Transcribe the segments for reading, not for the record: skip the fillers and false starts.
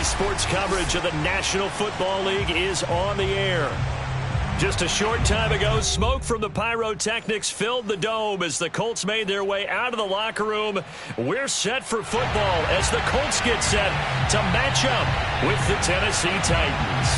Sports coverage of the National Football League is on the air. Just a short time ago, smoke from the pyrotechnics filled the dome as the Colts made their way out of the locker room. We're set for football as the Colts get set to match up with the Tennessee Titans.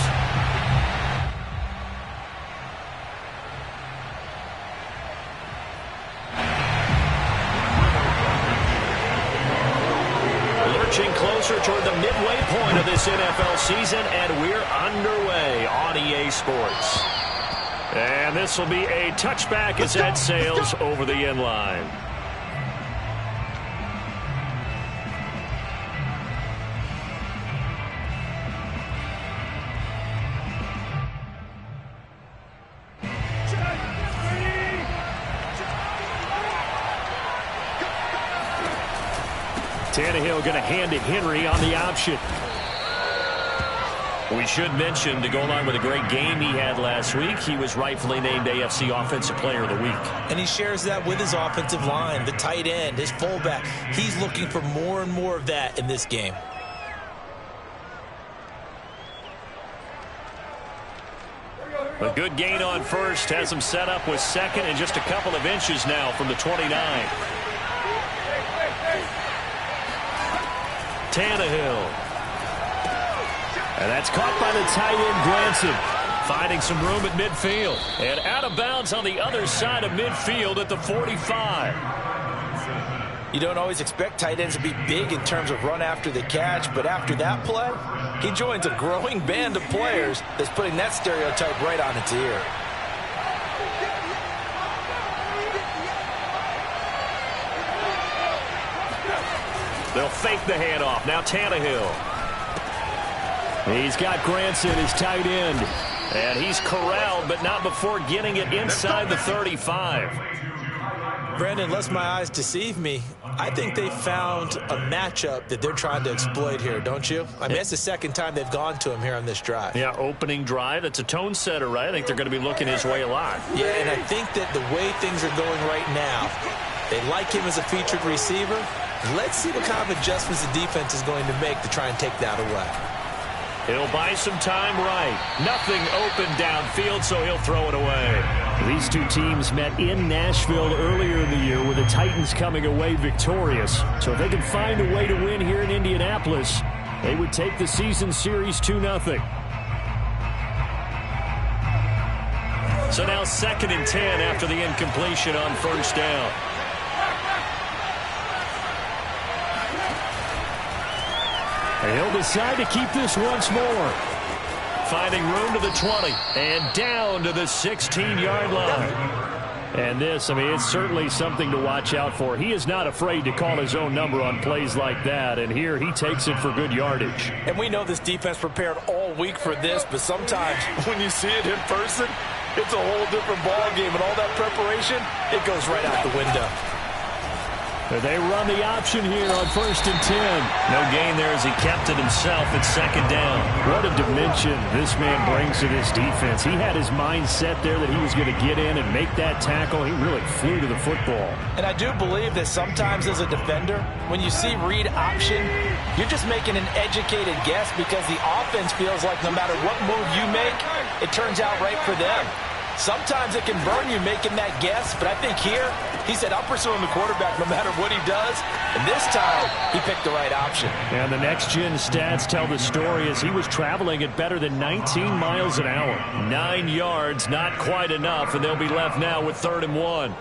Lurching closer toward the midway point of this NFL season, and we're underway on EA Sports. And this will be a touchback as that sails over the end line. Tannehill going to hand it Henry on the option. We should mention, to go along with a great game he had last week, he was rightfully named AFC Offensive Player of the Week. And he shares that with his offensive line, the tight end, his fullback. He's looking for more and more of that in this game. A good gain on first has him set up with second and just a couple of inches now from the 29. Tannehill. And that's caught by the tight end, Granson, finding some room at midfield. And out of bounds on the other side of midfield at the 45. You don't always expect tight ends to be big in terms of run after the catch, but after that play, he joins a growing band of players that's putting that stereotype right on its ear. They'll fake the handoff. Now Tannehill. He's got Granson, his tight end. And he's corralled, but not before getting it inside the 35. Brandon, unless my eyes deceive me, I think they found a matchup that they're trying to exploit here, don't you? I mean, it's the second time they've gone to him here on this drive. Yeah, opening drive. It's a tone setter, right? I think they're going to be looking his way a lot. Yeah, and I think that the way things are going right now, they like him as a featured receiver. Let's see what kind of adjustments the defense is going to make to try and take that away. He'll buy some time right. Nothing open downfield, so he'll throw it away. These two teams met in Nashville earlier in the year with the Titans coming away victorious. So if they can find a way to win here in Indianapolis, they would take the season series 2-0. So now 2nd and 10 after the incompletion on first down. He'll decide to keep this once more. Finding room to the 20 and down to the 16-yard line. And this, I mean, it's certainly something to watch out for. He is not afraid to call his own number on plays like that. And here he takes it for good yardage. And we know this defense prepared all week for this, but sometimes when you see it in person, it's a whole different ball game. And all that preparation, it goes right out the window. They run the option here on 1st and 10. No gain there as he kept it himself at 2nd down. What a dimension this man brings to this defense. He had his mind set there that he was going to get in and make that tackle. He really flew to the football. And I do believe that sometimes as a defender, when you see read option, you're just making an educated guess because the offense feels like no matter what move you make, it turns out right for them. Sometimes it can burn you making that guess, but I think here, he said, I'm pursuing the quarterback no matter what he does. And this time, he picked the right option. And the next-gen stats tell the story as he was traveling at better than 19 miles an hour. 9 yards, not quite enough, and they'll be left now with 3rd and 1.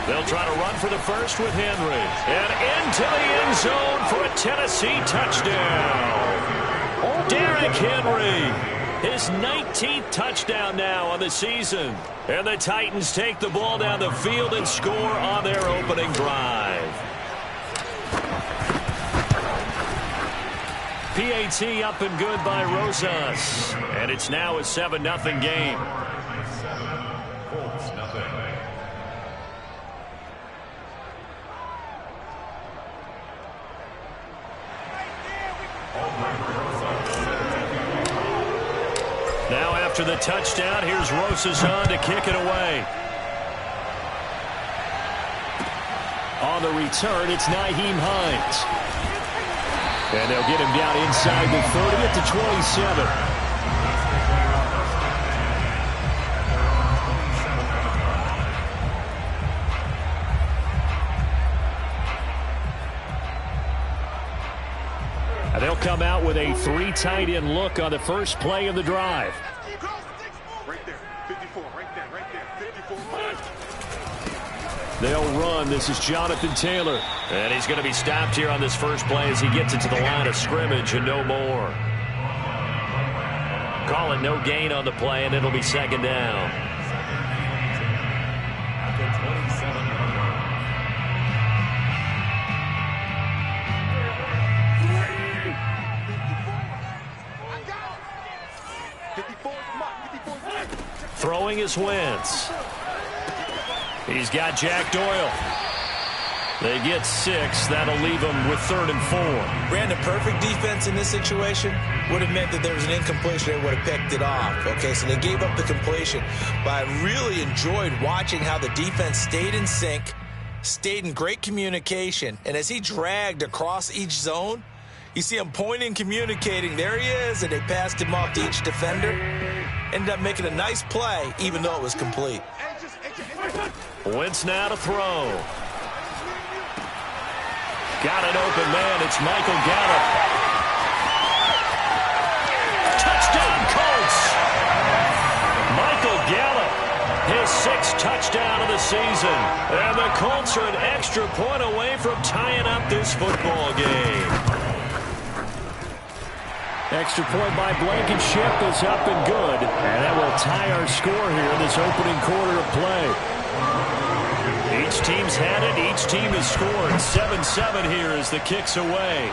They'll try to run for the first with Henry. And into the end zone for a Tennessee touchdown. Derrick Henry, his 19th touchdown now on the season. And the Titans take the ball down the field and score on their opening drive. PAT up and good by Rosas. And it's now a 7-0 game. after the touchdown, here's Rosazon to kick it away. On the return, it's Nyheim Hines. And they'll get him down inside the 30 at the 27. And they'll come out with a 3 tight end look on the first play of the drive. Right there, 54, right there, 54. They'll run. This is Jonathan Taylor. And he's going to be stopped here on this first play as he gets it to the line of scrimmage and no more. Call it no gain on the play, and it'll be second down. Throwing is Wentz. He's got Jack Doyle. They get 6. That'll leave them with 3rd and 4. Brandon, perfect defense in this situation would have meant that there was an incompletion. They would have picked it off. Okay, so they gave up the completion. But I really enjoyed watching how the defense stayed in sync, stayed in great communication. And as he dragged across each zone, you see him pointing, communicating. There he is, and they passed him off to each defender. Ended up making a nice play, even though it was complete. Wentz now to throw. Got an open man. It's Michael Gallup. Touchdown, Colts. Michael Gallup, his 6th touchdown of the season. And the Colts are an extra point away from tying up this football game. Extra point by Blankenship is up and good. And that will tie our score here in this opening quarter of play. Each team's had it. Each team has scored. 7-7 here as the kick's away.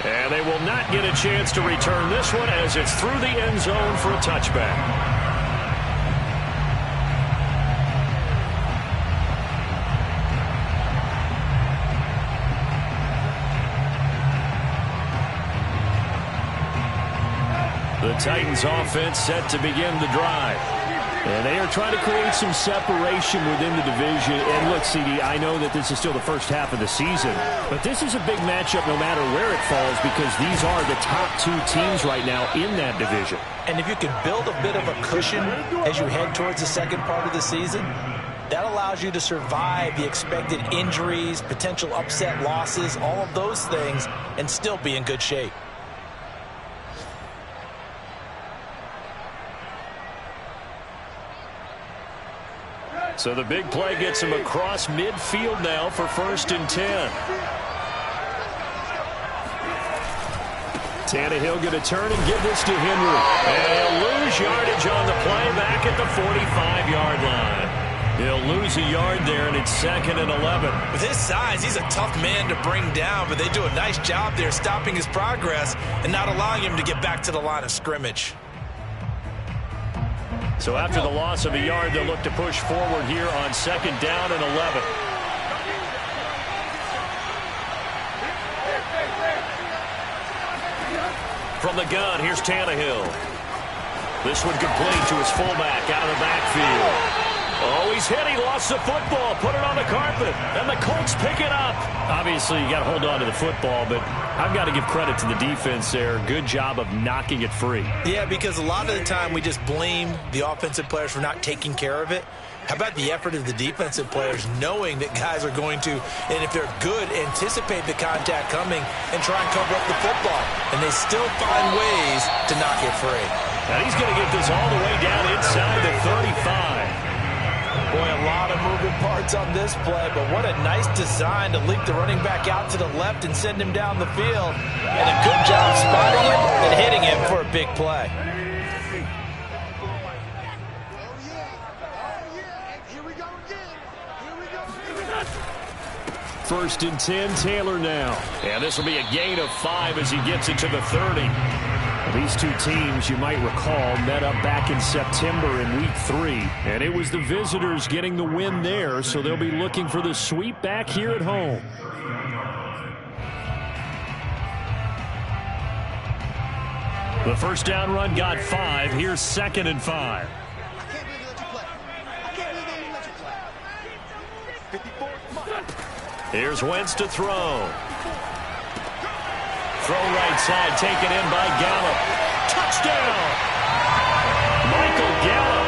And they will not get a chance to return this one as it's through the end zone for a touchback. The Titans offense set to begin the drive. And they are trying to create some separation within the division. And look, CD, I know that this is still the first half of the season, but this is a big matchup no matter where it falls because these are the top 2 teams right now in that division. And if you can build a bit of a cushion as you head towards the second part of the season, that allows you to survive the expected injuries, potential upset losses, all of those things, and still be in good shape. So the big play gets him across midfield now for 1st and 10. Tannehill going to turn and give this to Henry. And he'll lose yardage on the play back at the 45-yard line. He'll lose a yard there, and it's 2nd and 11. With his size, he's a tough man to bring down, but they do a nice job there stopping his progress and not allowing him to get back to the line of scrimmage. So after the loss of a yard, they'll look to push forward here on 2nd down and 11. From the gun, here's Tannehill. This one complete to his fullback out of the backfield. Oh, he's hit. He lost the football. Put it on the carpet. And the Colts pick it up. Obviously, you got to hold on to the football, but I've got to give credit to the defense there. Good job of knocking it free. Yeah, because a lot of the time we just blame the offensive players for not taking care of it. How about the effort of the defensive players knowing that guys are going to, and if they're good, anticipate the contact coming and try and cover up the football. And they still find ways to knock it free. And he's going to get this all the way down inside the 35. Boy, a lot of moving parts on this play, but what a nice design to leap the running back out to the left and send him down the field. And a good job spotting him and hitting him for a big play. First and 10, Taylor now. And this will be a gain of 5 as he gets it to the 30. These two teams, you might recall, met up back in September in Week 3. And it was the visitors getting the win there, so they'll be looking for the sweep back here at home. The first down run got 5. Here's 2nd and 5. Here's Wentz to throw. Throw right side, taken in by Gallup. Touchdown! Michael Gallup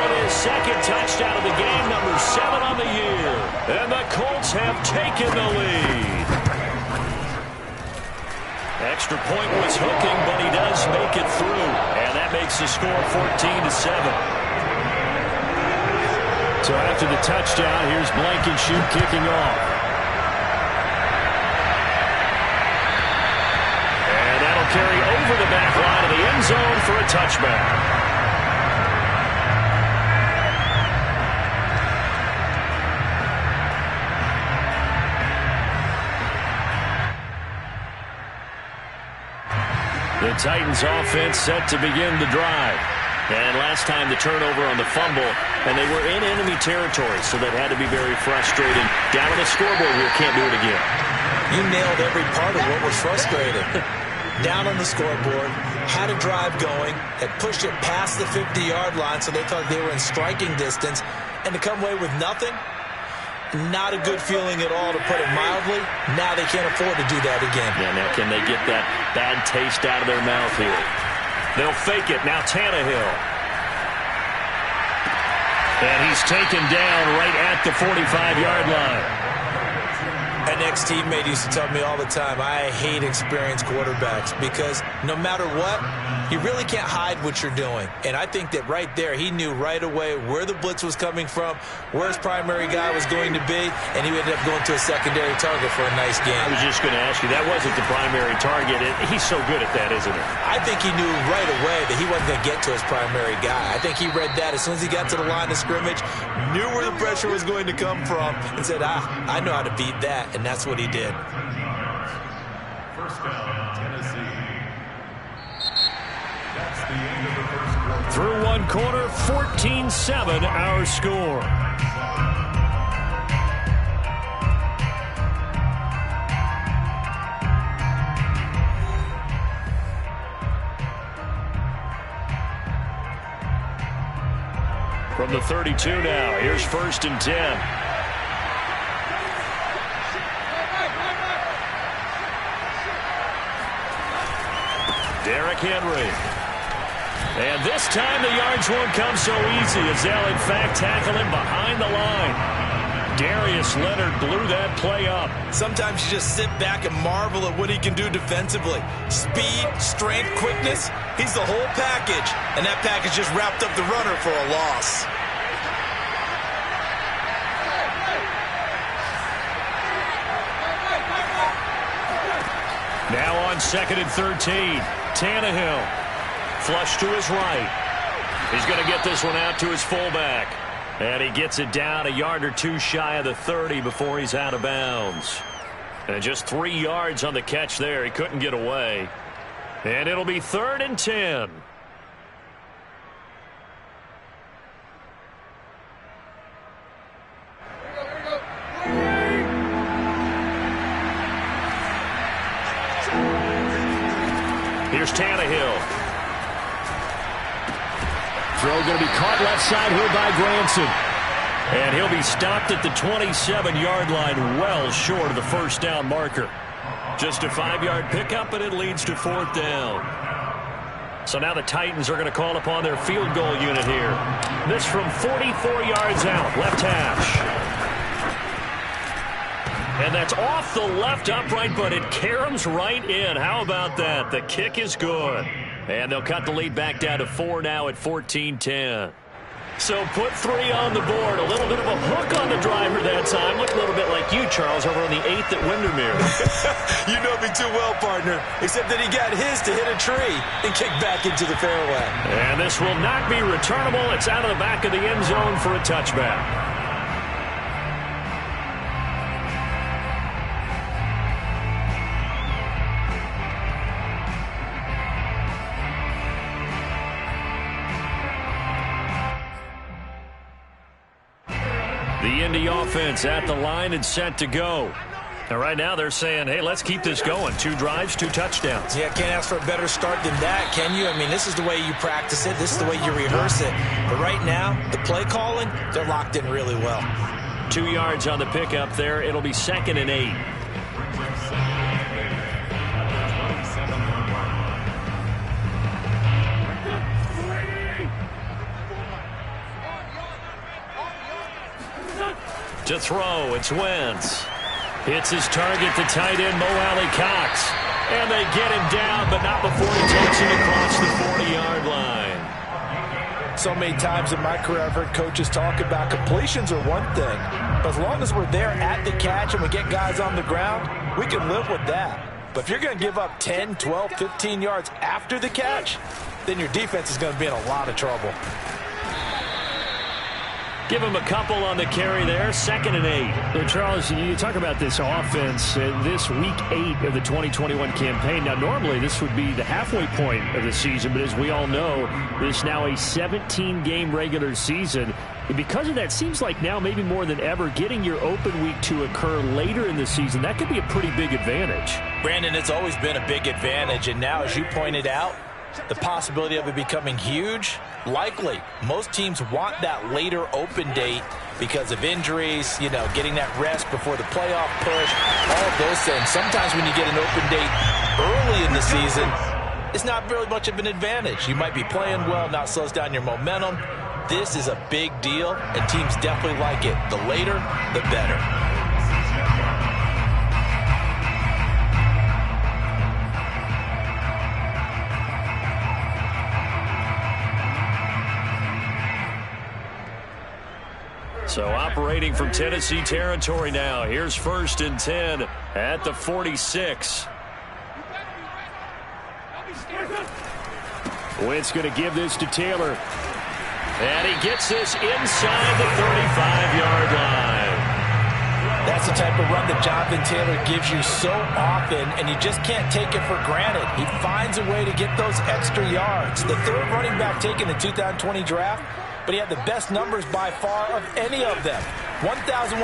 with his 2nd touchdown of the game, number 7 on the year. And the Colts have taken the lead. Extra point was hooking, but he does make it through. And that makes the score 14-7. So after the touchdown, here's Blankenship kicking off. And that'll carry over the back line of the end zone for a touchback. The Titans offense set to begin the drive. And last time the turnover on the fumble, and they were in enemy territory, so that had to be very frustrating. Down on the scoreboard here, can't do it again. You nailed every part of what was frustrating. Down on the scoreboard, had a drive going, had pushed it past the 50-yard line, so they thought they were in striking distance, and to come away with nothing, not a good feeling at all, to put it mildly. Now they can't afford to do that again. Yeah, now can they get that bad taste out of their mouth here? They'll fake it. Now Tannehill. And he's taken down right at the 45-yard line. An ex-teammate used to tell me all the time, I hate experienced quarterbacks because no matter what, you really can't hide what you're doing. And I think that right there, he knew right away where the blitz was coming from, where his primary guy was going to be, and he ended up going to a secondary target for a nice game. I was just going to ask you, that wasn't the primary target. He's so good at that, isn't he? I think he knew right away that he wasn't going to get to his primary guy. I think he read that as soon as he got to the line of scrimmage, knew where the pressure was going to come from, and said, I know how to beat that. And that's what he did. First down, Tennessee. That's the end of the first quarter. Through one quarter, 14-7 our score. From the 32 now, here's 1st and 10. Derrick Henry. And this time the yards won't come so easy as they'll in fact tackle him behind the line. Darius Leonard blew that play up. Sometimes you just sit back and marvel at what he can do defensively. Speed, strength, quickness, he's the whole package. And that package just wrapped up the runner for a loss. Now on 2nd and 13. Tannehill. Flush to his right. He's going to get this one out to his fullback. And he gets it down a yard or two shy of the 30 before he's out of bounds. And just 3 yards on the catch there. He couldn't get away. And it'll be 3rd and 10. Here's Tannehill. Throw going to be caught left side here by Granson. And he'll be stopped at the 27-yard line, well short of the first down marker. Just a 5-yard pickup, and it leads to 4th down. So now the Titans are going to call upon their field goal unit here. This from 44 yards out, left hash. And that's off the left upright, but it caroms right in. How about that? The kick is good. And they'll cut the lead back down to 4 now at 14-10. So put 3 on the board. A little bit of a hook on the driver that time. Looked a little bit like you, Charles, over on the 8th at Windermere. You know me too well, partner. Except that he got his to hit a tree and kick back into the fairway. And this will not be returnable. It's out of the back of the end zone for a touchback. The Indy offense at the line and set to go. And right now they're saying, hey, let's keep this going. 2 drives, 2 touchdowns. Yeah, can't ask for a better start than that, can you? I mean, this is the way you practice it. This is the way you rehearse it. But right now, the play calling, they're locked in really well. 2 yards on the pickup there. It'll be 2nd and 8. To throw, it's Wentz. Hits his target, the tight end, Mo Alley-Cox. And they get him down, but not before he takes him across the 40-yard line. So many times in my career I've heard coaches talk about completions are one thing. But as long as we're there at the catch and we get guys on the ground, we can live with that. But if you're going to give up 10, 12, 15 yards after the catch, then your defense is going to be in a lot of trouble. Give him a couple on the carry there. 2nd and 8. So Charles, you talk about this offense this week 8 of the 2021 campaign. Now, normally this would be the halfway point of the season, but as we all know, this is now a 17-game regular season. And because of that, seems like now maybe more than ever, getting your open week to occur later in the season, that could be a pretty big advantage. Brandon, it's always been a big advantage, and now, as you pointed out, the possibility of it becoming huge, likely. Most teams want that later open date because of injuries, you know, getting that rest before the playoff push, all of those things. Sometimes when you get an open date early in the season, it's not really much of an advantage. You might be playing well, now it slows down your momentum. This is a big deal, and teams definitely like it. The later, the better. So operating from Tennessee territory now. Here's 1st and 10 at the 46. Wentz going to give this to Taylor. And he gets this inside the 35-yard line. That's the type of run that Jonathan Taylor gives you so often, and you just can't take it for granted. He finds a way to get those extra yards. The 3rd running back taken in the 2020 draft, but he had the best numbers by far of any of them. 1,169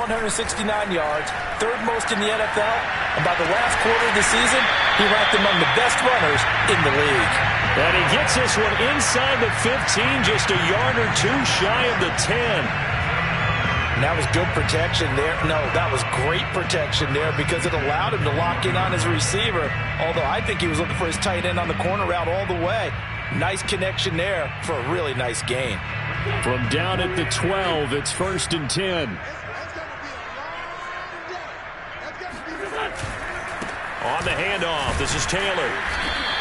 yards, 3rd most in the NFL, and by the last quarter of the season, he ranked among the best runners in the league. And he gets this one inside the 15, just a yard or 2 shy of the 10. And that was good protection there. No, that was great protection there because it allowed him to lock in on his receiver, although I think he was looking for his tight end on the corner route all the way. Nice connection there for a really nice gain. From down at the 12, it's 1st and 10. On the handoff, this is Taylor.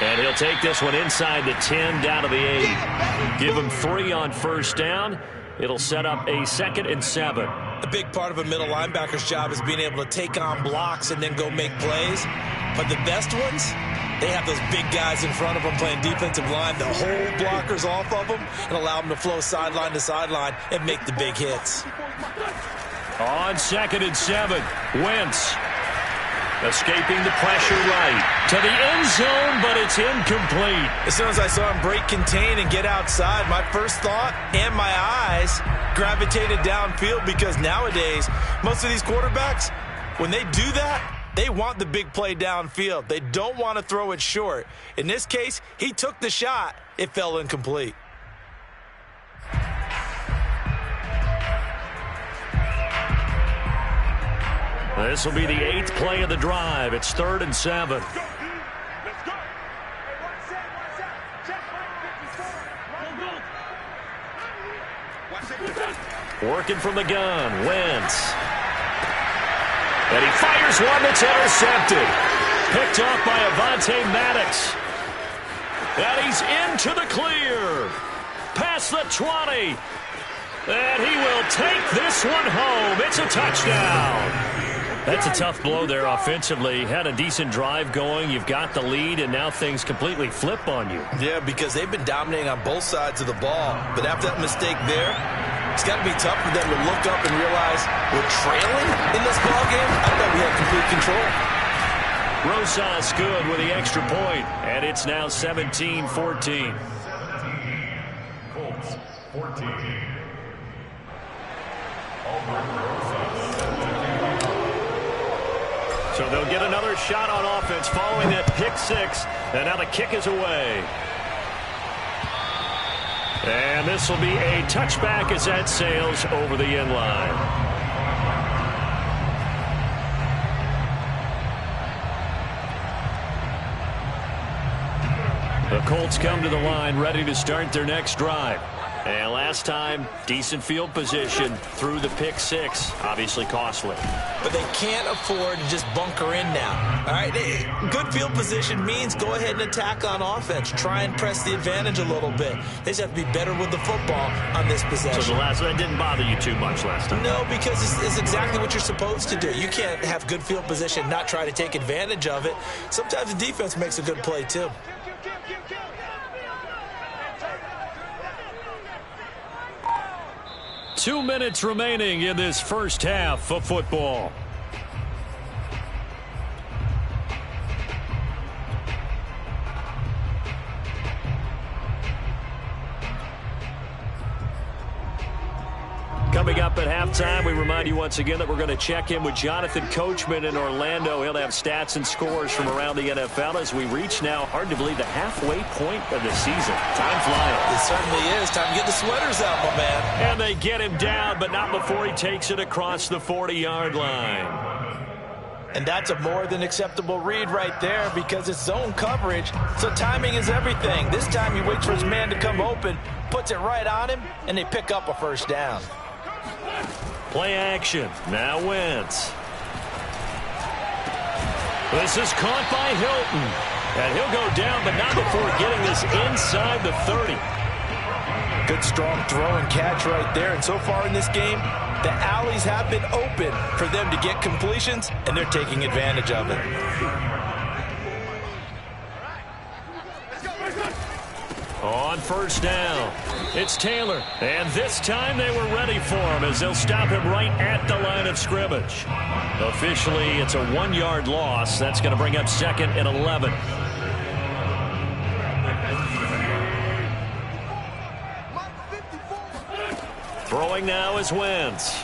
And he'll take this one inside the 10, down to the 8. Give him 3 on 1st down. It'll set up a 2nd and 7. A big part of a middle linebacker's job is being able to take on blocks and then go make plays. But the best ones, they have those big guys in front of them playing defensive line that hold blockers off of them and allow them to flow sideline to sideline and make the big hits. On 2nd and 7, Wentz escaping the pressure right to the end zone, but it's incomplete. As soon as I saw him break contain and get outside, my first thought and my eyes gravitated downfield because nowadays, most of these quarterbacks, when they do that, they want the big play downfield. They don't want to throw it short. In this case, he took the shot. It fell incomplete. This will be the 8th play of the drive. It's 3rd and 7. Working from the gun, Wentz. And he fires one that's intercepted. Picked off by Avonte Maddox. And he's into the clear. Past the 20. And he will take this one home. It's a touchdown. That's a tough blow there offensively. Had a decent drive going. You've got the lead, and now things completely flip on you. Yeah, because they've been dominating on both sides of the ball. But after that mistake there, it's got to be tough for them to look up and realize we're trailing in this ball game. I thought we had complete control. Rosas good with the extra point, and it's now 17-14. Colts 14. So they'll get another shot on offense following that pick six. And now the kick is away. And this will be a touchback as that sails over the end line. The Colts come to the line ready to start their next drive. And last time, decent field position through the pick six. Obviously costly. But they can't afford to just bunker in now. All right, good field position means go ahead and attack on offense. Try and press the advantage a little bit. They just have to be better with the football on this possession. So that didn't bother you too much last time? No, because it's exactly what you're supposed to do. You can't have good field position, not try to take advantage of it. Sometimes the defense makes a good play too. 2 minutes remaining in this first half of football. Coming up at halftime, we remind you once again that we're going to check in with Jonathan Coachman in Orlando. He'll have stats and scores from around the NFL as we reach now, hard to believe, the halfway point of the season. Time flying. It certainly is. Time to get the sweaters out, my man. And they get him down, but not before he takes it across the 40-yard line. And that's a more than acceptable read right there because it's zone coverage, so timing is everything. This time he waits for his man to come open, puts it right on him, and they pick up a first down. Play action. Now Wentz. This is caught by Hilton. And he'll go down, but not before getting this inside the 30. Good strong throw and catch right there. And so far in this game, the alleys have been open for them to get completions, and they're taking advantage of it. On first down, it's Taylor. And this time they were ready for him as they'll stop him right at the line of scrimmage. Officially, it's a 1-yard loss. That's going to bring up 2nd and 11. Throwing now is Wentz.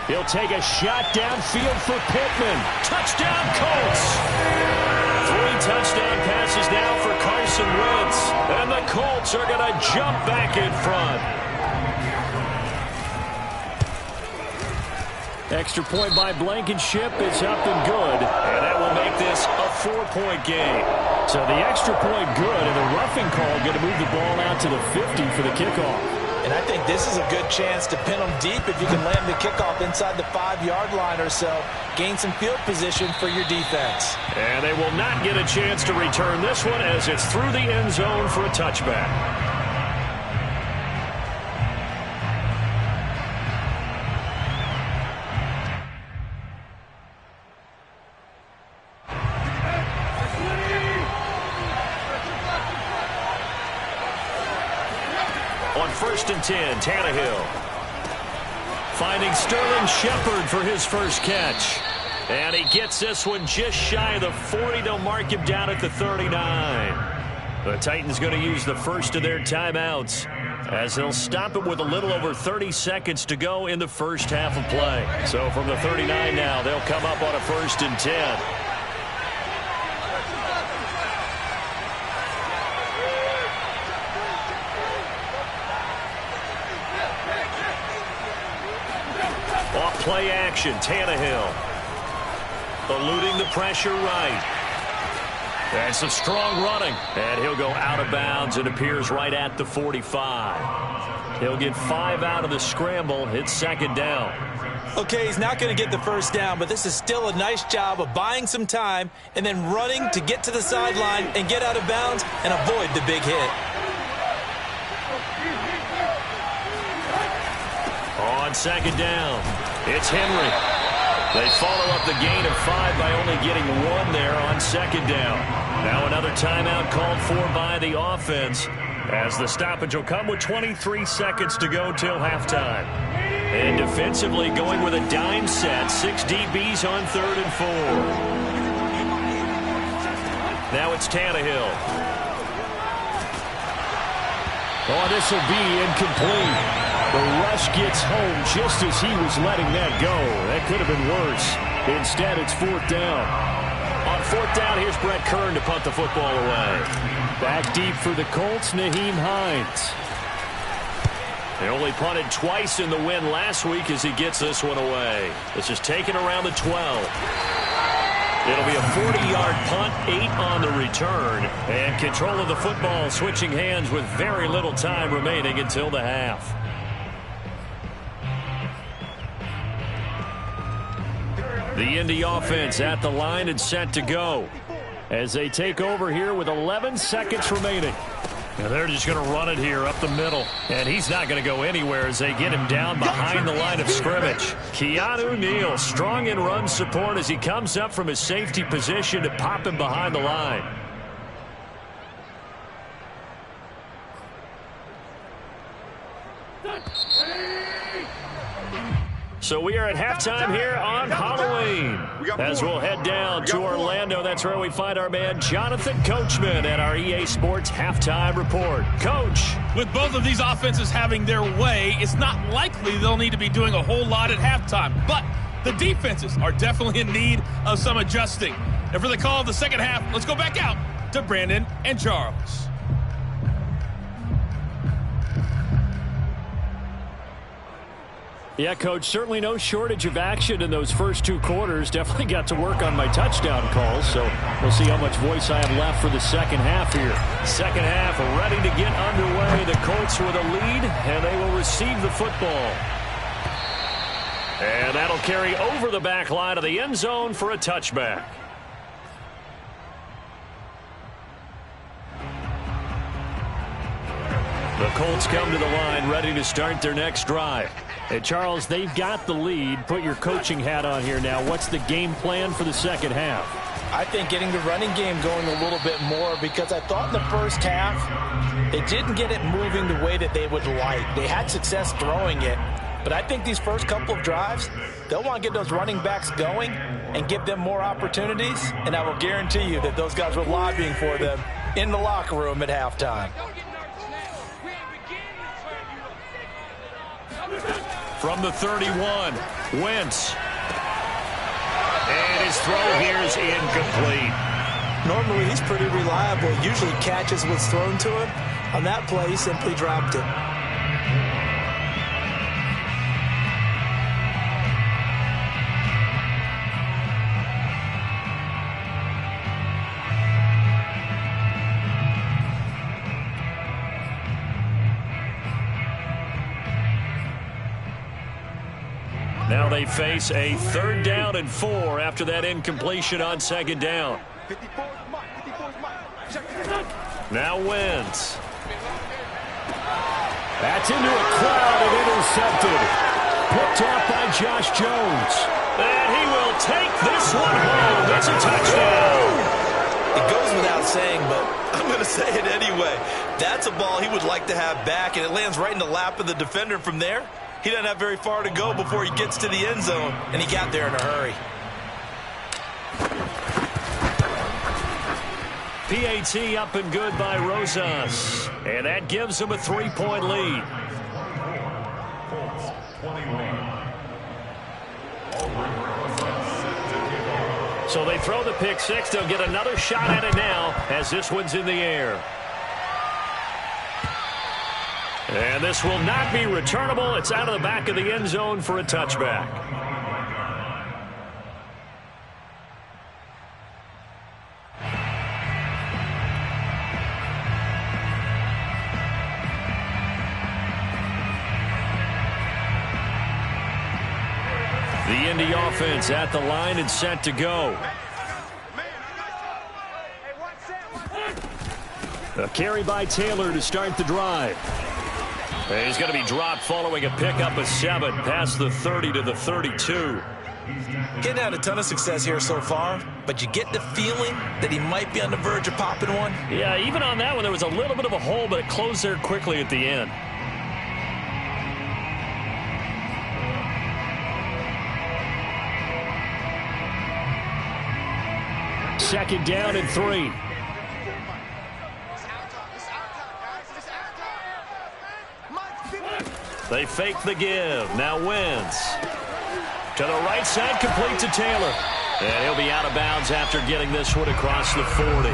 He'll take a shot downfield for Pittman. Touchdown, Colts! 3 touchdown passes now for Carson Wentz. And the Colts are going to jump back in front. Extra point by Blankenship is up and good. And that will make this a 4-point game. So the extra point good, and the roughing call going to move the ball out to the 50 for the kickoff. And I think this is a good chance to pin them deep if you can land the kickoff inside the 5-yard line or so. Gain some field position for your defense. And they will not get a chance to return this one as it's through the end zone for a touchback. On 1st and 10, Tannehill. Finding Sterling Shepard for his first catch. And he gets this one just shy of the 40. They'll mark him down at the 39. The Titans going to use the first of their timeouts as they'll stop it with a little over 30 seconds to go in the first half of play. So from the 39 now, they'll come up on a 1st and 10. Play action, Tannehill. Eluding the pressure right. And some strong running. And he'll go out of bounds and appears right at the 45. He'll get 5 out of the scramble. It's 2nd down. Okay, he's not going to get the first down, but this is still a nice job of buying some time and then running to get to the sideline and get out of bounds and avoid the big hit. On 2nd down, it's Henry. They follow up the gain of 5 by only getting 1 there on 2nd down. Now another timeout called for by the offense as the stoppage will come with 23 seconds to go till halftime. And defensively going with a dime set, 6 DBs on 3rd and 4. Now it's Tannehill. Oh, this will be incomplete. The rush gets home just as he was letting that go. That could have been worse. Instead, it's 4th down. On 4th down, here's Brett Kern to punt the football away. Back deep for the Colts, Nyheim Hines. They only punted twice in the win last week as he gets this one away. This is taken around the 12. It'll be a 40-yard punt, 8 on the return. And control of the football switching hands with very little time remaining until the half. The Indy offense at the line and set to go as they take over here with 11 seconds remaining. Now they're just going to run it here up the middle. And he's not going to go anywhere as they get him down behind the line of scrimmage. Keanu Neal strong in run support as he comes up from his safety position to pop him behind the line. So we are at halftime here on Halloween. As we'll head down to Orlando, that's where we find our man Jonathan Coachman at our EA Sports Halftime Report. Coach. With both of these offenses having their way, it's not likely they'll need to be doing a whole lot at halftime. But the defenses are definitely in need of some adjusting. And for the call of the second half, let's go back out to Brandon and Charles. Yeah, Coach, certainly no shortage of action in those first 2 quarters. Definitely got to work on my touchdown calls, so we'll see how much voice I have left for the second half here. Second half ready to get underway. The Colts with a lead, and they will receive the football. And that'll carry over the back line of the end zone for a touchback. The Colts come to the line ready to start their next drive. Hey, Charles, they've got the lead. Put your coaching hat on here now. What's the game plan for the second half? I think getting the running game going a little bit more, because I thought in the first half they didn't get it moving the way that they would like. They had success throwing it, but I think these first couple of drives, they'll want to get those running backs going and give them more opportunities, and I will guarantee you that those guys were lobbying for them in the locker room at halftime. From the 31, Wentz. And his throw here is incomplete. Normally, he's pretty reliable. Usually catches what's thrown to him. On that play, he simply dropped it. Now they face a 3rd down and 4 after that incompletion on 2nd down. Now Wentz. That's into a crowd and intercepted. Picked off by Josh Jones. And he will take this one home. That's a touchdown. It goes without saying, but I'm going to say it anyway. That's a ball he would like to have back, and it lands right in the lap of the defender from there. He doesn't have very far to go before he gets to the end zone, and he got there in a hurry. PAT up and good by Rosas. And that gives him a 3-point lead. So they throw the pick six. They'll get another shot at it now as this one's in the air. And this will not be returnable. It's out of the back of the end zone for a touchback. The Indy offense at the line and set to go. A carry by Taylor to start the drive. And he's going to be dropped following a pickup of 7 past the 30 to the 32. Getting had a ton of success here so far, but you get the feeling that he might be on the verge of popping one. Yeah, even on that one, there was a little bit of a hole, but it closed there quickly at the end. Second down and 3. They fake the give. Now Wentz. To the right side, complete to Taylor. And he'll be out of bounds after getting this one across the 40.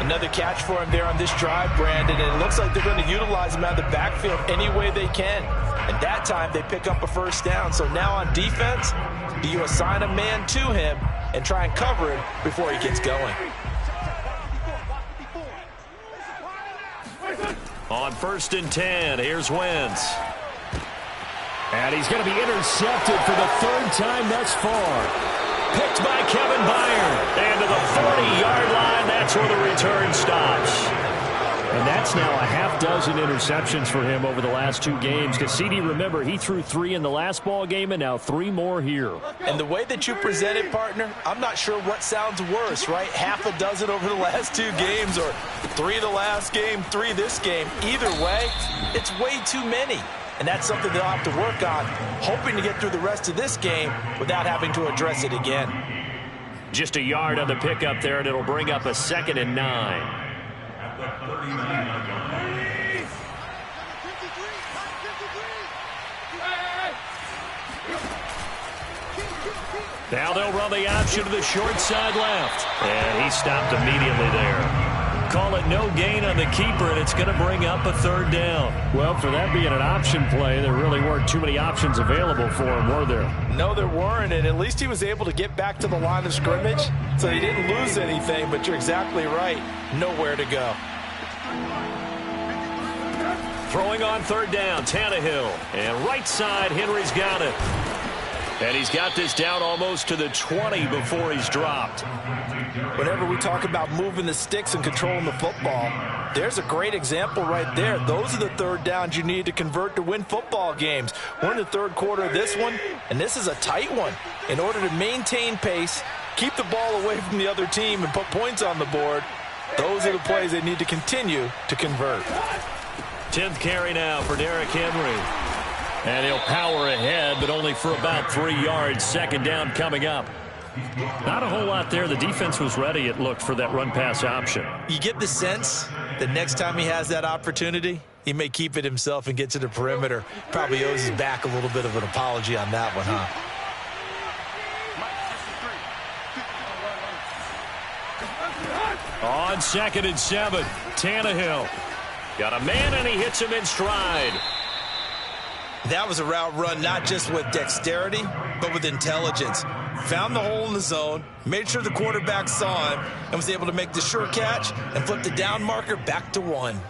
Another catch for him there on this drive, Brandon, and it looks like they're going to utilize him out of the backfield any way they can. And that time they pick up a first down. So now on defense, do you assign a man to him and try and cover him before he gets going? On 1st and 10, here's Wentz. And he's going to be intercepted for the 3rd time thus far. Picked by Kevin Byard. And to the 40-yard line, that's where the return stops. And that's now a half-dozen interceptions for him over the last 2 games. Because, CD, remember, he threw 3 in the last ball game and now 3 more here. And the way that you present it, partner, I'm not sure what sounds worse, right? Half a dozen over the last 2 games or 3 the last game, 3 this game. Either way, it's way too many. And that's something they'll have to work on, hoping to get through the rest of this game without having to address it again. Just a yard on the pickup there, and it'll bring up a 2nd and 9. Now they'll run the option to the short side left. And he stopped immediately there. Call it no gain on the keeper, and it's going to bring up a 3rd down. Well, for that being an option play, there really weren't too many options available for him, were there? No, there weren't, and at least he was able to get back to the line of scrimmage, so he didn't lose anything, but you're exactly right. Nowhere to go. Throwing on 3rd down, Tannehill. And right side, Henry's got it. And he's got this down almost to the 20 before he's dropped. Whenever we talk about moving the sticks and controlling the football, there's a great example right there. Those are the 3rd downs you need to convert to win football games. We're in the 3rd quarter of this one, and this is a tight one. In order to maintain pace, keep the ball away from the other team, and put points on the board, those are the plays they need to continue to convert. 10th carry now for Derrick Henry. And he'll power ahead, but only for about 3 yards. 2nd down coming up. Not a whole lot there. The defense was ready, it looked, for that run-pass option. You get the sense that next time he has that opportunity, he may keep it himself and get to the perimeter. Probably owes his back a little bit of an apology on that one, huh? On 2nd and 7, Tannehill. Got a man, and he hits him in stride. That was a route run not just with dexterity, but with intelligence. Found the hole in the zone, made sure the quarterback saw him, and was able to make the sure catch and flip the down marker back to 1.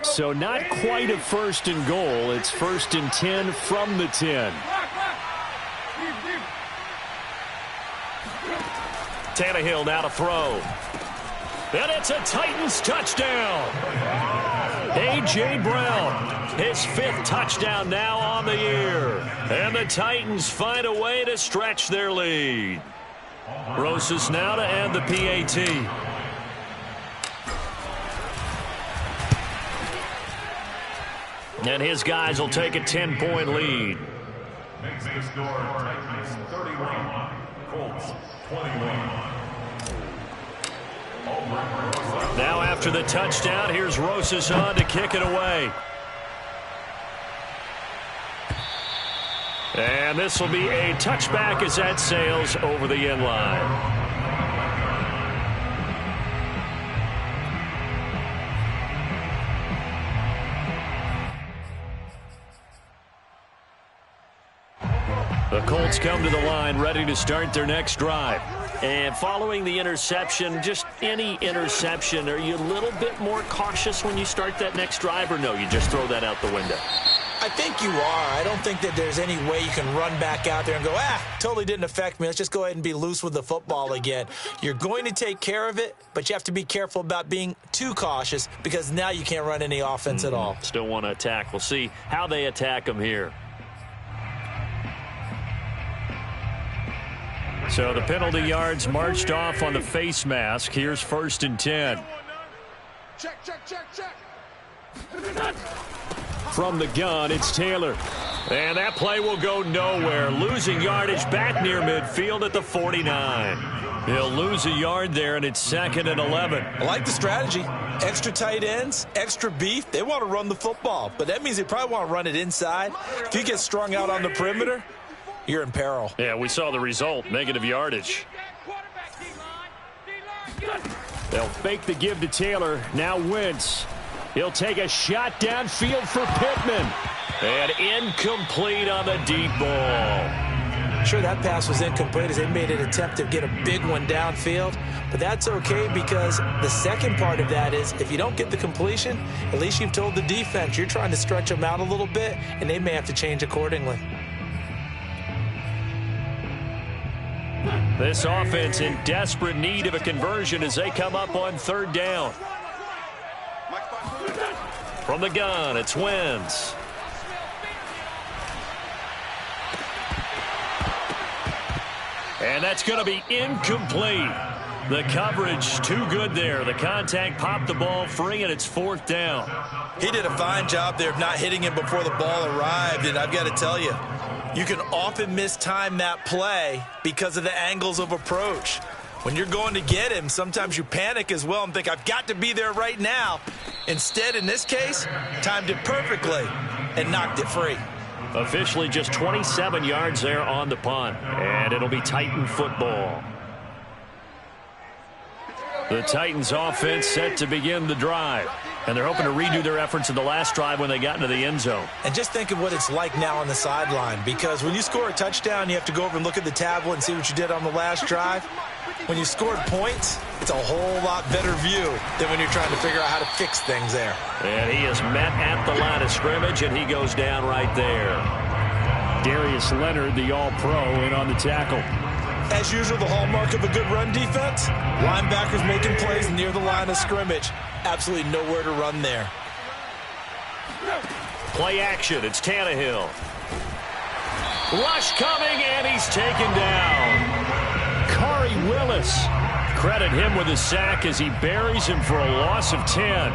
So not quite a 1st and goal. It's 1st and 10 from the 10. Tannehill now to throw. And it's a Titans touchdown. A.J. Brown, his 5th touchdown now on the year. And the Titans find a way to stretch their lead. Rosas now to add the PAT. And his guys will take a 10-point lead. Makes the score, Titans 31, Colts 21. Now after the touchdown, here's Rosas on to kick it away. And this will be a touchback as that sails over the end line. The Colts come to the line ready to start their next drive. And following the interception, just any interception, are you a little bit more cautious when you start that next drive, or no, you just throw that out the window? I think you are. I don't think that there's any way you can run back out there and go, totally didn't affect me. Let's just go ahead and be loose with the football again. You're going to take care of it, but you have to be careful about being too cautious because now you can't run any offense at all. Still want to attack. We'll see how they attack them here. So the penalty yards marched off on the face mask. Here's 1st and 10. Check, check, check, check. From the gun, it's Taylor. And that play will go nowhere. Losing yardage back near midfield at the 49. He'll lose a yard there, and it's 2nd and 11. I like the strategy. Extra tight ends, extra beef. They want to run the football, but that means they probably want to run it inside. If you get strung out on the perimeter, you're in peril. Yeah, we saw the result, negative yardage. They'll fake the give to Taylor. Now Wentz. He'll take a shot downfield for Pittman. And incomplete on the deep ball. Sure, that pass was incomplete as they made an attempt to get a big one downfield. But that's okay because the second part of that is if you don't get the completion, at least you've told the defense you're trying to stretch them out a little bit, and they may have to change accordingly. This offense in desperate need of a conversion as they come up on 3rd down. From the gun, it's Wentz. And that's going to be incomplete. The coverage too good there. The contact popped the ball free, and it's 4th down. He did a fine job there of not hitting him before the ball arrived, and I've got to tell you, you can often mistime that play because of the angles of approach. When you're going to get him, sometimes you panic as well and think, I've got to be there right now. Instead, in this case, timed it perfectly and knocked it free. Officially just 27 yards there on the punt, and it'll be Titan football. The Titans offense set to begin the drive, and they're hoping to redo their efforts in the last drive when they got into the end zone. And just think of what it's like now on the sideline, because when you score a touchdown, you have to go over and look at the tablet and see what you did on the last drive. When you scored points, it's a whole lot better view than when you're trying to figure out how to fix things there. And he is met at the line of scrimmage, and he goes down right there. Darius Leonard, the all-pro, in on the tackle. As usual, the hallmark of a good run defense, linebackers making plays near the line of scrimmage. Absolutely nowhere to run there. Play action, it's Tannehill. Rush coming, and he's taken down. Khari Willis. Credit him with a sack as he buries him for a loss of 10.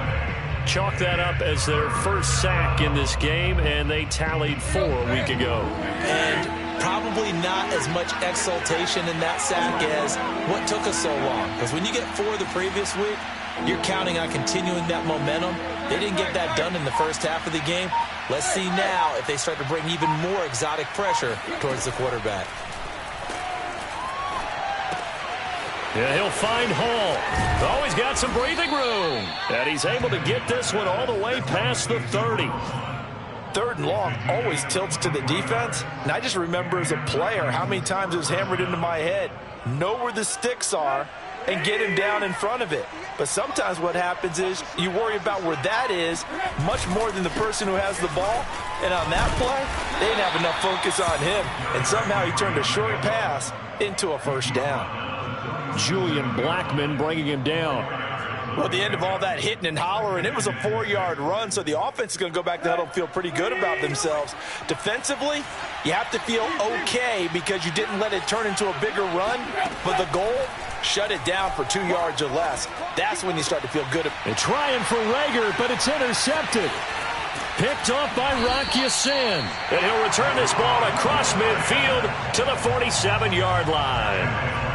Chalk that up as their first sack in this game, and they tallied 4 a week ago. And probably not as much exultation in that sack as what took us so long. Because when you get 4 the previous week, you're counting on continuing that momentum. They didn't get that done in the first half of the game. Let's see now if they start to bring even more exotic pressure towards the quarterback. Yeah, he'll find Hall. Oh, he's got some breathing room. And he's able to get this one all the way past the 30. 3rd and long always tilts to the defense. And I just remember as a player how many times it was hammered into my head. Know where the sticks are and get him down in front of it. But sometimes what happens is you worry about where that is much more than the person who has the ball. And on that play, they didn't have enough focus on him. And somehow he turned a short pass into a first down. Julian Blackmon bringing him down. Well, at the end of all that hitting and hollering, it was a 4-yard run, so the offense is going to go back to the huddle and feel pretty good about themselves. Defensively, you have to feel okay because you didn't let it turn into a bigger run, but the goal, shut it down for 2 yards or less. That's when you start to feel good. They're trying for Rager, but it's intercepted. Picked off by Rock Ya-Sin. And he'll return this ball across midfield to the 47-yard line.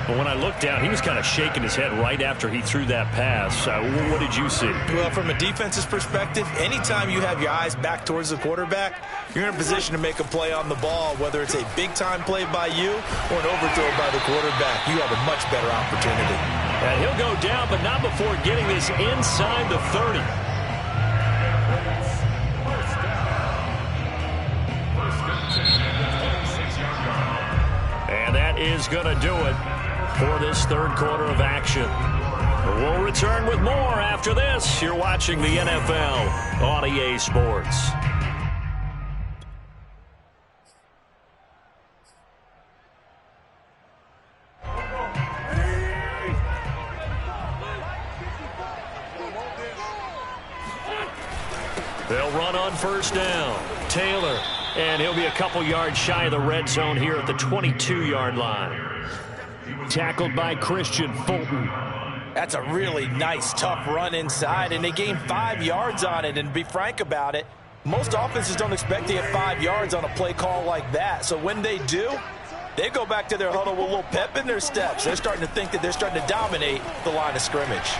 But when I looked down, he was kind of shaking his head right after he threw that pass. What did you see? Well, from a defense's perspective, anytime you have your eyes back towards the quarterback, you're in a position to make a play on the ball, whether it's a big-time play by you or an overthrow by the quarterback. You have a much better opportunity. And he'll go down, but not before getting this inside the 30. And that is going to do it for this 3rd quarter of action. We'll return with more after this. You're watching the NFL on EA Sports. They'll run on 1st down. Taylor, and he'll be a couple yards shy of the red zone here at the 22-yard line. Tackled by Christian Fulton. That's a really nice, tough run inside, and they gained 5 yards on it. And to be frank about it, most offenses don't expect to get 5 yards on a play call like that. So when they do, They go back to their huddle with a little pep in their steps. They're starting to think that they're starting to dominate the line of scrimmage.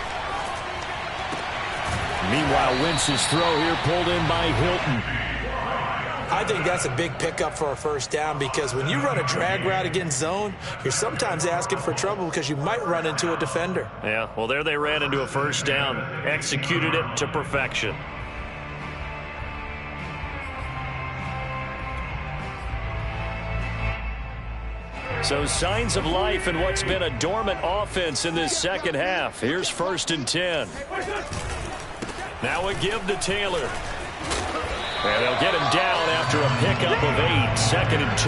Meanwhile, Wentz's throw here pulled in by Hilton. I think that's a big pickup for a first down, because when you run a drag route against zone, you're sometimes asking for trouble because you might run into a defender. Yeah, well, there they ran into a first down. Executed it to perfection. So signs of life in what's been a dormant offense in this second half. Here's 1st and 10. Now a give to Taylor. And they'll get him down after a pickup of 8. 2nd and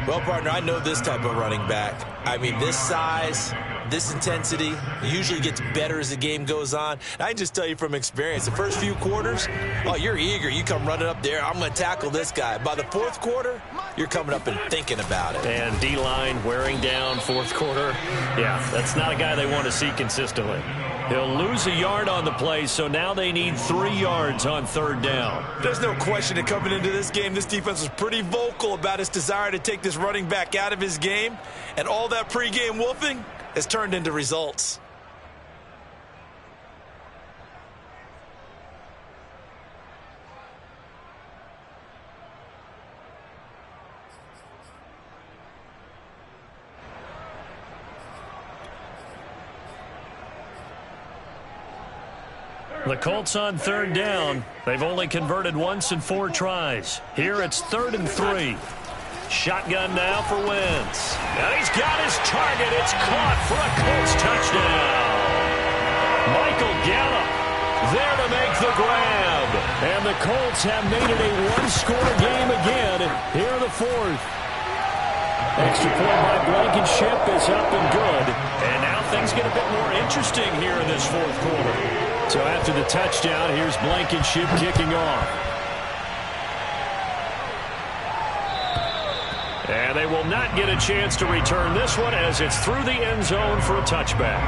2. Well, partner, I know this type of running back. I mean, this size, this intensity usually gets better as the game goes on. And I can just tell you from experience, the first few quarters, oh, you're eager. You come running up there, I'm going to tackle this guy. By the 4th quarter, you're coming up and thinking about it. And D-line wearing down 4th quarter. Yeah, that's not a guy they want to see consistently. He'll lose a yard on the play, so now they need 3 yards on 3rd down. There's no question that coming into this game, this defense was pretty vocal about its desire to take this running back out of his game. And all that pregame wolfing has turned into results. The Colts on 3rd down. They've only converted once in 4 tries. Here it's 3rd and 3. Shotgun now for Wentz. And he's got his target. It's caught for a Colts touchdown. Michael Gallup there to make the grab. And the Colts have made it a 1-score game again here in the 4th. Extra point by Blankenship is up and good. And now things get a bit more interesting here in this 4th quarter. So after the touchdown, here's Blankenship kicking off. And they will not get a chance to return this one as it's through the end zone for a touchback.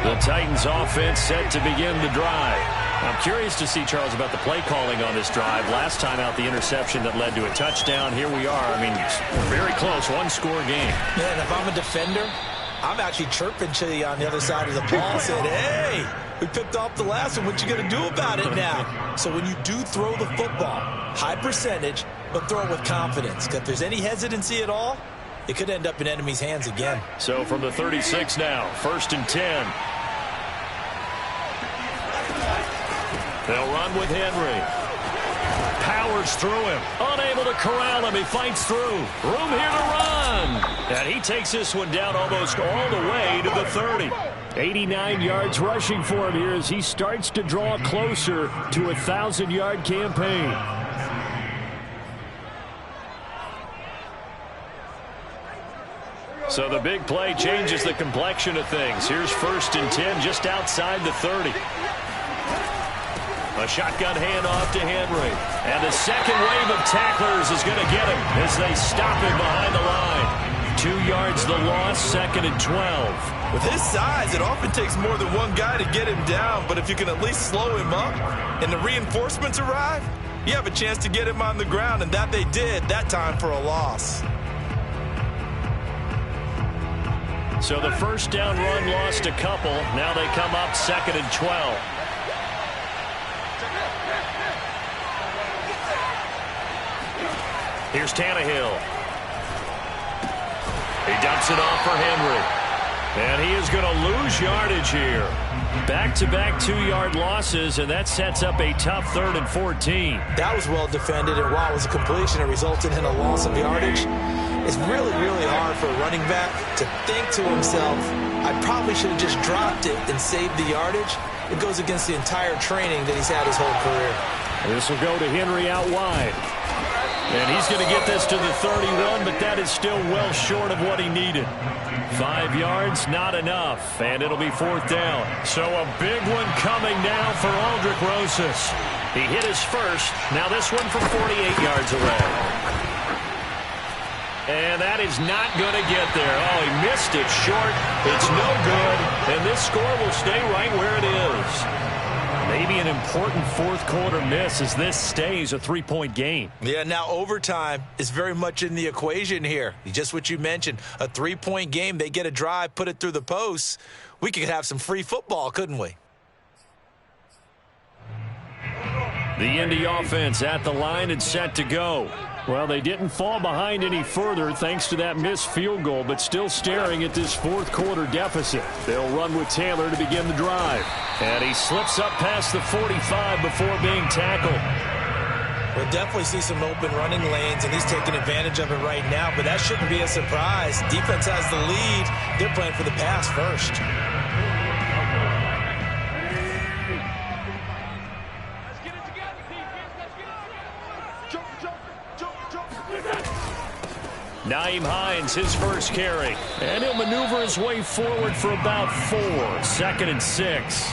The Titans offense set to begin the drive. I'm curious to see, Charles, about the play calling on this drive. Last time out, the interception that led to a touchdown. Here we are. I mean, we're very close. 1-score game. Yeah, and if I'm a defender, I'm actually chirping to you on the other side of the ball, saying, hey, we picked off the last one. What you going to do about it now? So when you do throw the football, high percentage, but throw it with confidence. Because if there's any hesitancy at all, it could end up in enemy's hands again. So from the 36 now, 1st and 10. They'll run with Henry. Powers through him. Unable to corral him. He fights through. Room here to run. And he takes this one down almost all the way to the 30. 89 yards rushing for him here as he starts to draw closer to a 1,000-yard campaign. So the big play changes the complexion of things. Here's 1st and 10 just outside the 30. A shotgun handoff to Henry. And the second wave of tacklers is going to get him as they stop him behind the line. 2 yards the loss, 2nd and 12. With his size, it often takes more than one guy to get him down. But if you can at least slow him up and the reinforcements arrive, you have a chance to get him on the ground. And that they did that time for a loss. So the first down run lost a couple. Now they come up 2nd and 12. Here's Tannehill. He dumps it off for Henry. And he is going to lose yardage here. Back-to-back 2-yard losses, and that sets up a tough 3rd and 14. That was well defended, and while it was a completion, it resulted in a loss of yardage. It's really, really hard for a running back to think to himself, I probably should have just dropped it and saved the yardage. It goes against the entire training that he's had his whole career. This will go to Henry out wide. And he's going to get this to the 31, but that is still well short of what he needed. 5 yards, not enough, and it'll be 4th down. So a big one coming now for Aldrick Rosas. He hit his first. Now this one from 48 yards away. And that is not going to get there. Oh, he missed it short. It's no good, and this score will stay right where it is. Maybe an important fourth quarter miss as this stays a 3-point game. Yeah, now overtime is very much in the equation here. Just what you mentioned, a 3-point game. They get a drive, put it through the posts. We could have some free football, couldn't we? The Indy offense at the line and set to go. Well, they didn't fall behind any further thanks to that missed field goal, but still staring at this fourth quarter deficit. They'll run with Taylor to begin the drive. And he slips up past the 45 before being tackled. We'll definitely see some open running lanes, and he's taking advantage of it right now, but that shouldn't be a surprise. Defense has the lead. They're playing for the pass first. Nyheim Hines, his first carry. And he'll maneuver his way forward for about 4. 2nd and 6.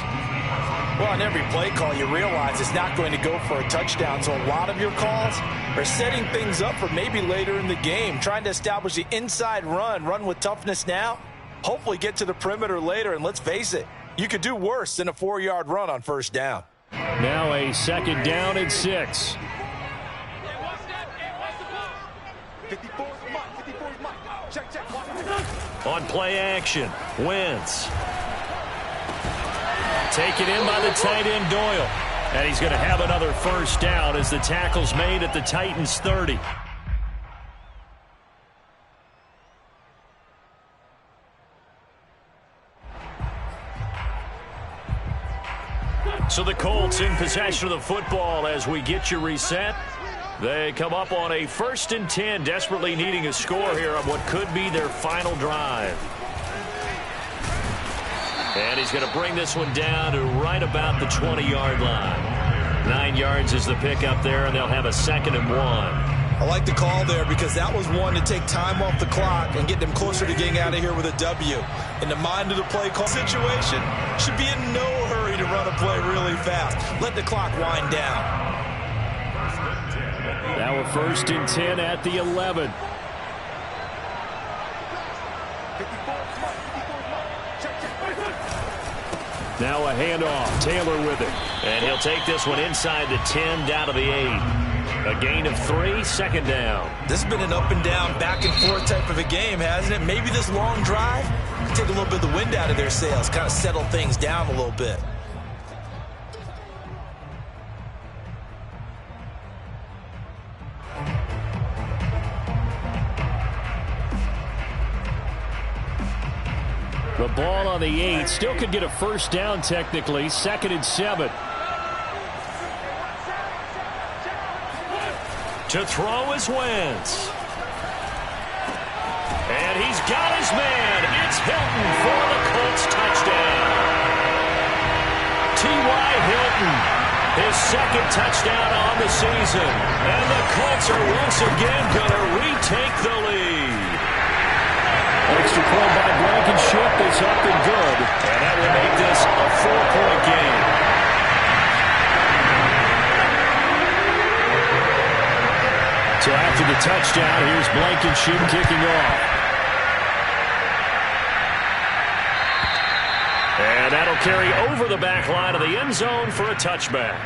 Well, on every play call, you realize it's not going to go for a touchdown. So a lot of your calls are setting things up for maybe later in the game, trying to establish the inside run with toughness now, hopefully get to the perimeter later. And let's face it, you could do worse than a 4-yard run on first down. Now a 2nd down and 6. 54 is mine. 54 is mine. Check. On play action, Wentz. Taken in by the tight end Doyle. And he's going to have another first down as the tackle's made at the Titans' 30. So the Colts in possession of the football as we get you reset. They come up on a 1st and 10, desperately needing a score here on what could be their final drive. And he's going to bring this one down to right about the 20-yard line. 9 yards is the pickup there, and they'll have a 2nd and 1. I like the call there because that was one to take time off the clock and get them closer to getting out of here with a W. In the mind of the play call situation, should be in no hurry to run a play really fast. Let the clock wind down. Now a 1st and 10 at the 11. 54 is mine. 54 is mine. Check. Now a handoff. Taylor with it. And he'll take this one inside the 10, down to the 8. A gain of 3, 2nd down. This has been an up and down, back and forth type of a game, hasn't it? Maybe this long drive could take a little bit of the wind out of their sails, kind of settle things down a little bit. The ball on the 8. Still could get a first down technically. 2nd and 7. To throw is Wentz. And he's got his man. It's Hilton for the Colts touchdown. T.Y. Hilton, his 2nd touchdown on the season. And the Colts are once again going to retake the lead. Extra point by Blankenship is up and good. And that will make this a 4-point game. So after the touchdown, here's Blankenship kicking off. And that'll carry over the back line of the end zone for a touchback.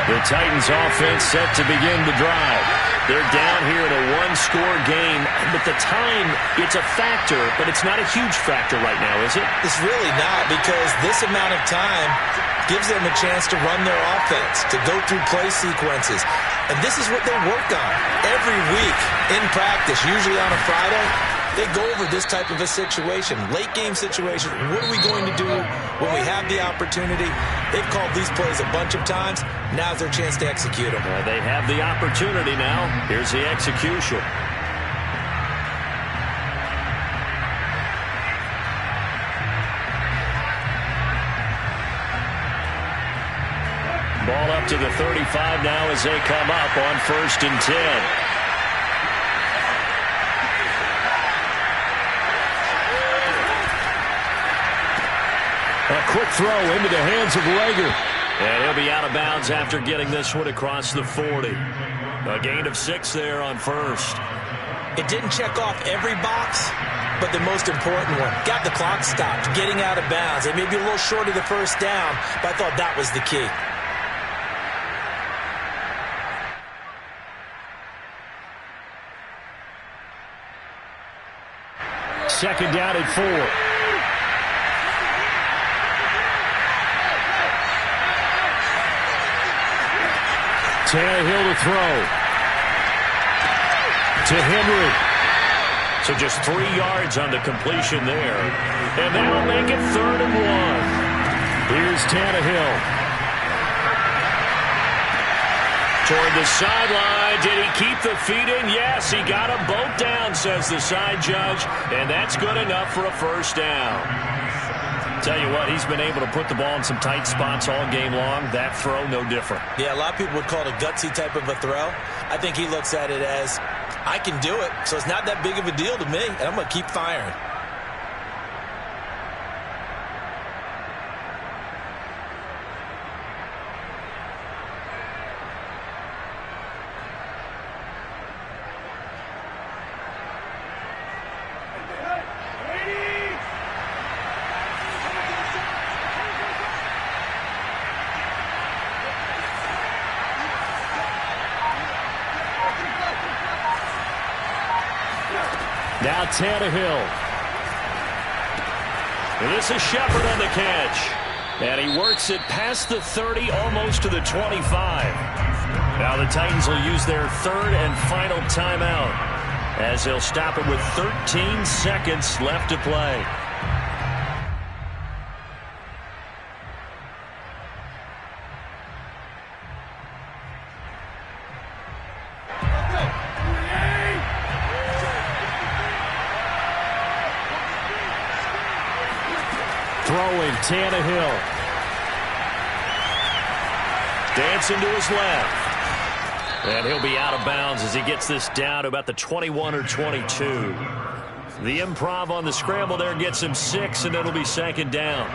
The Titans offense set to begin the drive. They're down here in a 1-score game, but the time, it's a factor, but it's not a huge factor right now, is it? It's really not, because this amount of time gives them a chance to run their offense, to go through play sequences. And this is what they work on every week in practice, usually on a Friday. They go over this type of a situation, late game situation. What are we going to do when we have the opportunity? They've called these plays a bunch of times. Now's their chance to execute them. They have the opportunity now. Here's the execution. Ball up back to the 35 now as they come up on 1st and 10. A quick throw into the hands of Rager. And he'll be out of bounds after getting this one across the 40. A gain of 6 there on 1st. It didn't check off every box, but the most important one. Got the clock stopped, getting out of bounds. It may be a little short of the first down, but I thought that was the key. Second down and 4. Tannehill to throw. To Henry. So just 3 yards on the completion there. And that'll make it 3rd and 1. Here's Tannehill. Toward the sideline. Did he keep the feet in? Yes, he got them both down, says the side judge. And that's good enough for a 1st down. Tell you what, he's been able to put the ball in some tight spots all game long. That throw, no different. Yeah, a lot of people would call it a gutsy type of a throw. I think he looks at it as, I can do it, so it's not that big of a deal to me, and I'm going to keep firing. Now Tannehill. And this is Shepard on the catch. And he works it past the 30, almost to the 25. Now the Titans will use their 3rd and final timeout as they'll stop it with 13 seconds left to play. Throwing Tannehill. Dancing to his left. And he'll be out of bounds as he gets this down to about the 21 or 22. The improv on the scramble there gets him 6, and it'll be 2nd down.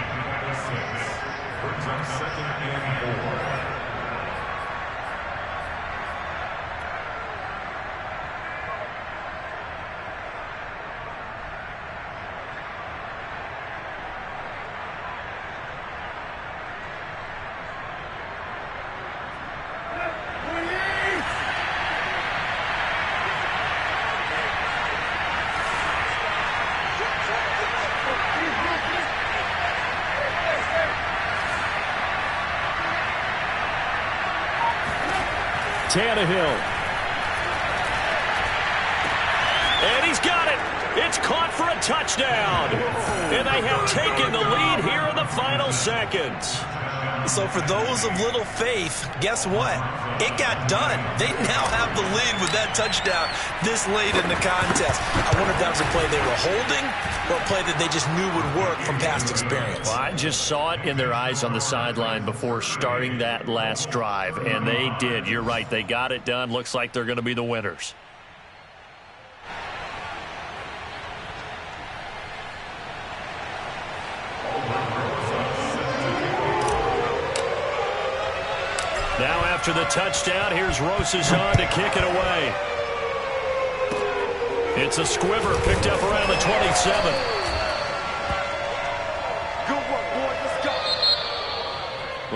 Tannehill. And he's got it. It's caught for a touchdown. And they have taken the lead here in the final seconds. So for those of little faith, guess what? It got done. They now have the lead with that touchdown this late in the contest. I wonder if that was a play they were holding or a play that they just knew would work from past experience. Well, I just saw it in their eyes on the sideline before starting that last drive, and they did. You're right. They got it done. Looks like they're going to be the winners. Now after the touchdown, here's Rosazon to kick it away. It's a squibber picked up around the 27. Good work, boys. Let's go.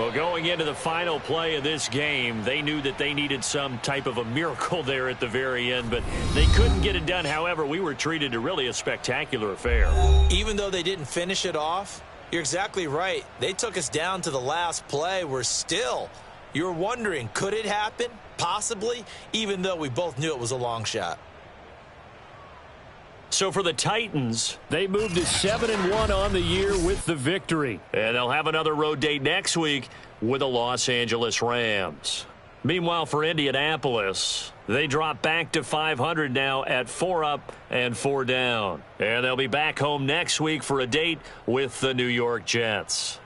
Well, going into the final play of this game, they knew that they needed some type of a miracle there at the very end, but they couldn't get it done. However, we were treated to really a spectacular affair. Even though they didn't finish it off, you're exactly right. They took us down to the last play. We're still... You're wondering, could it happen? Possibly, even though we both knew it was a long shot. So for the Titans, They moved to 7-1 on the year with the victory. and they'll have another road date next week with the Los Angeles Rams. Meanwhile, for Indianapolis, they drop back to 500 now at 4 up and 4 down. And they'll be back home next week for a date with the New York Jets.